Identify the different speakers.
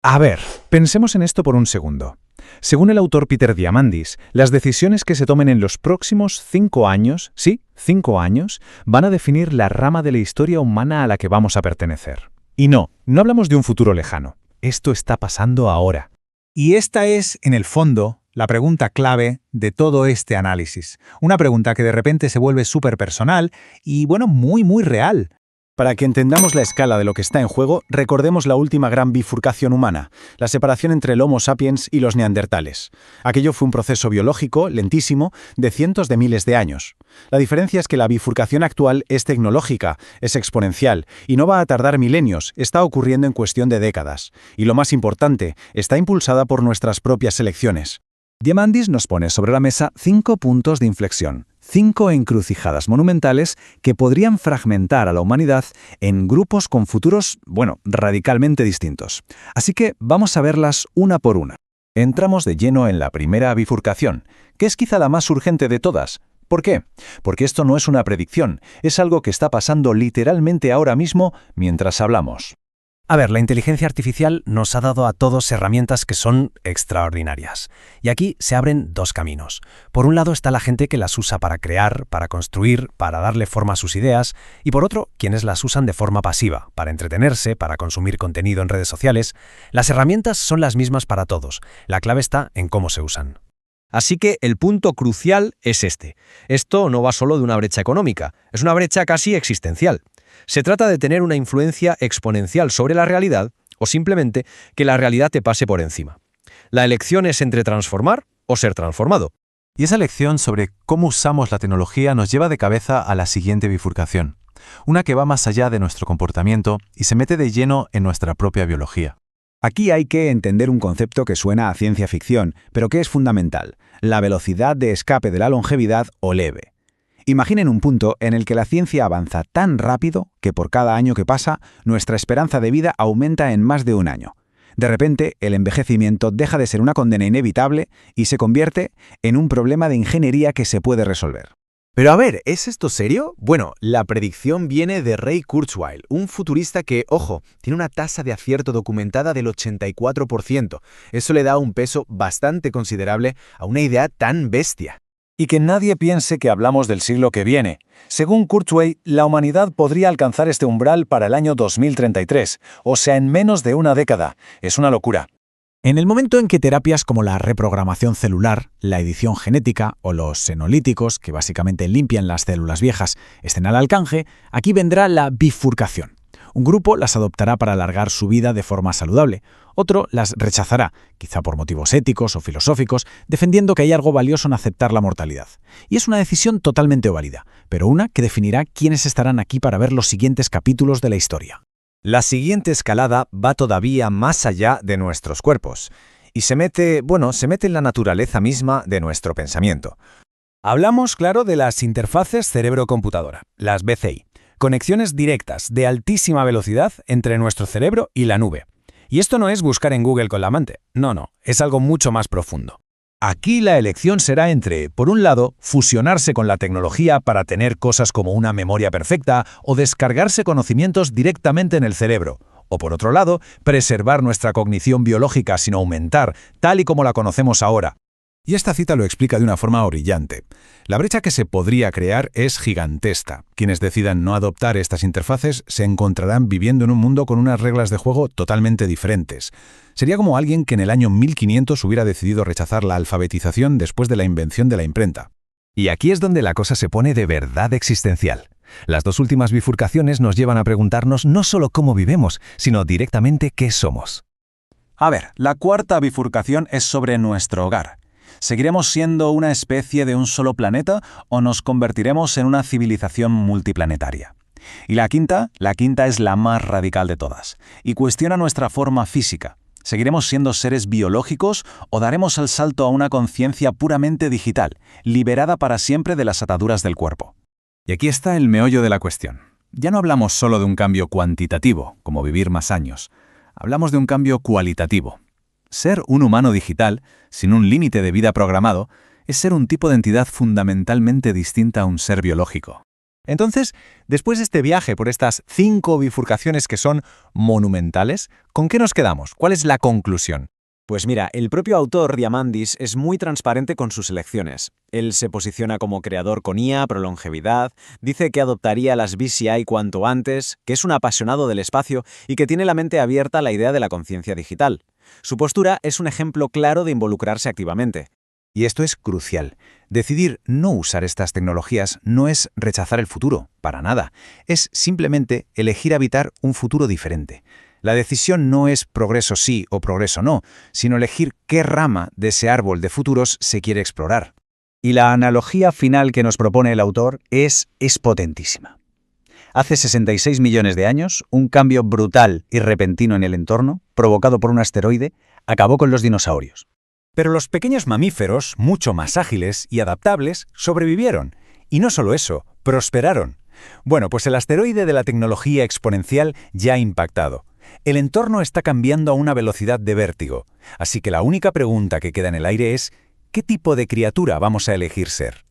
Speaker 1: A ver, pensemos en esto por un segundo. Según el autor Peter Diamandis, las decisiones que se tomen en los próximos 5 años, sí, 5 años, van a definir la rama de la historia humana a la que vamos a pertenecer. Y no hablamos de un futuro lejano. Esto está pasando ahora.
Speaker 2: Y esta es, en el fondo, la pregunta clave de todo este análisis. Una pregunta que de repente se vuelve súper personal y, bueno, muy real.
Speaker 3: Para que entendamos la escala de lo que está en juego, recordemos la última gran bifurcación humana, la separación entre el Homo sapiens y los neandertales. Aquello fue un proceso biológico, lentísimo, de cientos de miles de años. La diferencia es que la bifurcación actual es tecnológica, es exponencial, y no va a tardar milenios, está ocurriendo en cuestión de décadas. Y lo más importante, está impulsada por nuestras propias elecciones.
Speaker 4: Diamandis nos pone sobre la mesa 5 puntos de inflexión, 5 encrucijadas monumentales que podrían fragmentar a la humanidad en grupos con futuros, radicalmente distintos. Así que vamos a verlas una por una.
Speaker 5: Entramos de lleno en la primera bifurcación, que es quizá la más urgente de todas. ¿Por qué? Porque esto no es una predicción, es algo que está pasando literalmente ahora mismo mientras hablamos.
Speaker 6: A ver, la inteligencia artificial nos ha dado a todos herramientas que son extraordinarias. Y aquí se abren 2 caminos. Por un lado está la gente que las usa para crear, para construir, para darle forma a sus ideas, y por otro, quienes las usan de forma pasiva, para entretenerse, para consumir contenido en redes sociales. Las herramientas son las mismas para todos. La clave está en cómo se usan.
Speaker 7: Así que el punto crucial es este. Esto no va solo de una brecha económica, es una brecha casi existencial. Se trata de tener una influencia exponencial sobre la realidad o simplemente que la realidad te pase por encima. La elección es entre transformar o ser transformado.
Speaker 8: Y esa lección sobre cómo usamos la tecnología nos lleva de cabeza a la siguiente bifurcación, una que va más allá de nuestro comportamiento y se mete de lleno en nuestra propia biología.
Speaker 4: Aquí hay que entender un concepto que suena a ciencia ficción, pero que es fundamental: la velocidad de escape de la longevidad o leve. Imaginen un punto en el que la ciencia avanza tan rápido que por cada año que pasa, nuestra esperanza de vida aumenta en más de un año. De repente, el envejecimiento deja de ser una condena inevitable y se convierte en un problema de ingeniería que se puede resolver.
Speaker 3: Pero a ver, ¿es esto serio? Bueno, la predicción viene de Ray Kurzweil, un futurista que, ojo, tiene una tasa de acierto documentada del 84%. Eso le da un peso bastante considerable a una idea tan bestia.
Speaker 5: Y que nadie piense que hablamos del siglo que viene. Según Kurzweil, la humanidad podría alcanzar este umbral para el año 2033, o sea, en menos de una década. Es una locura.
Speaker 2: En el momento en que terapias como la reprogramación celular, la edición genética o los senolíticos, que básicamente limpian las células viejas, estén al alcance, aquí vendrá la bifurcación. Un grupo las adoptará para alargar su vida de forma saludable, otro las rechazará, quizá por motivos éticos o filosóficos, defendiendo que hay algo valioso en aceptar la mortalidad. Y es una decisión totalmente válida, pero una que definirá quiénes estarán aquí para ver los siguientes capítulos de la historia.
Speaker 7: La siguiente escalada va todavía más allá de nuestros cuerpos y se mete en la naturaleza misma de nuestro pensamiento. Hablamos, claro, de las interfaces cerebro-computadora, las BCI, conexiones directas de altísima velocidad entre nuestro cerebro y la nube. Y esto no es buscar en Google con la mente, no, es algo mucho más profundo.
Speaker 5: Aquí la elección será entre, por un lado, fusionarse con la tecnología para tener cosas como una memoria perfecta o descargarse conocimientos directamente en el cerebro, o por otro lado, preservar nuestra cognición biológica sin aumentar, tal y como la conocemos ahora.
Speaker 8: Y esta cita lo explica de una forma brillante. La brecha que se podría crear es gigantesca. Quienes decidan no adoptar estas interfaces se encontrarán viviendo en un mundo con unas reglas de juego totalmente diferentes. Sería como alguien que en el año 1500 hubiera decidido rechazar la alfabetización después de la invención de la imprenta.
Speaker 5: Y aquí es donde la cosa se pone de verdad existencial. Las 2 últimas bifurcaciones nos llevan a preguntarnos no solo cómo vivimos, sino directamente qué somos.
Speaker 3: A ver, la cuarta bifurcación es sobre nuestro hogar. ¿Seguiremos siendo una especie de un solo planeta o nos convertiremos en una civilización multiplanetaria? Y la quinta es la más radical de todas, y cuestiona nuestra forma física. ¿Seguiremos siendo seres biológicos o daremos el salto a una conciencia puramente digital, liberada para siempre de las ataduras del cuerpo?
Speaker 1: Y aquí está el meollo de la cuestión. Ya no hablamos solo de un cambio cuantitativo, como vivir más años. Hablamos de un cambio cualitativo. Ser un humano digital, sin un límite de vida programado, es ser un tipo de entidad fundamentalmente distinta a un ser biológico.
Speaker 7: Entonces, después de este viaje por estas 5 bifurcaciones que son monumentales, ¿con qué nos quedamos? ¿Cuál es la conclusión?
Speaker 2: Pues mira, el propio autor, Diamandis, es muy transparente con sus elecciones. Él se posiciona como creador con IA, prolongevidad, dice que adoptaría las BCI cuanto antes, que es un apasionado del espacio y que tiene la mente abierta a la idea de la conciencia digital. Su postura es un ejemplo claro de involucrarse activamente.
Speaker 4: Y esto es crucial. Decidir no usar estas tecnologías no es rechazar el futuro, para nada. Es simplemente elegir habitar un futuro diferente. La decisión no es progreso sí o progreso no, sino elegir qué rama de ese árbol de futuros se quiere explorar. Y la analogía final que nos propone el autor es potentísima. Hace 66 millones de años, un cambio brutal y repentino en el entorno, provocado por un asteroide, acabó con los dinosaurios.
Speaker 7: Pero los pequeños mamíferos, mucho más ágiles y adaptables, sobrevivieron. Y no solo eso, prosperaron. Bueno, pues el asteroide de la tecnología exponencial ya ha impactado. El entorno está cambiando a una velocidad de vértigo. Así que la única pregunta que queda en el aire es, ¿qué tipo de criatura vamos a elegir ser?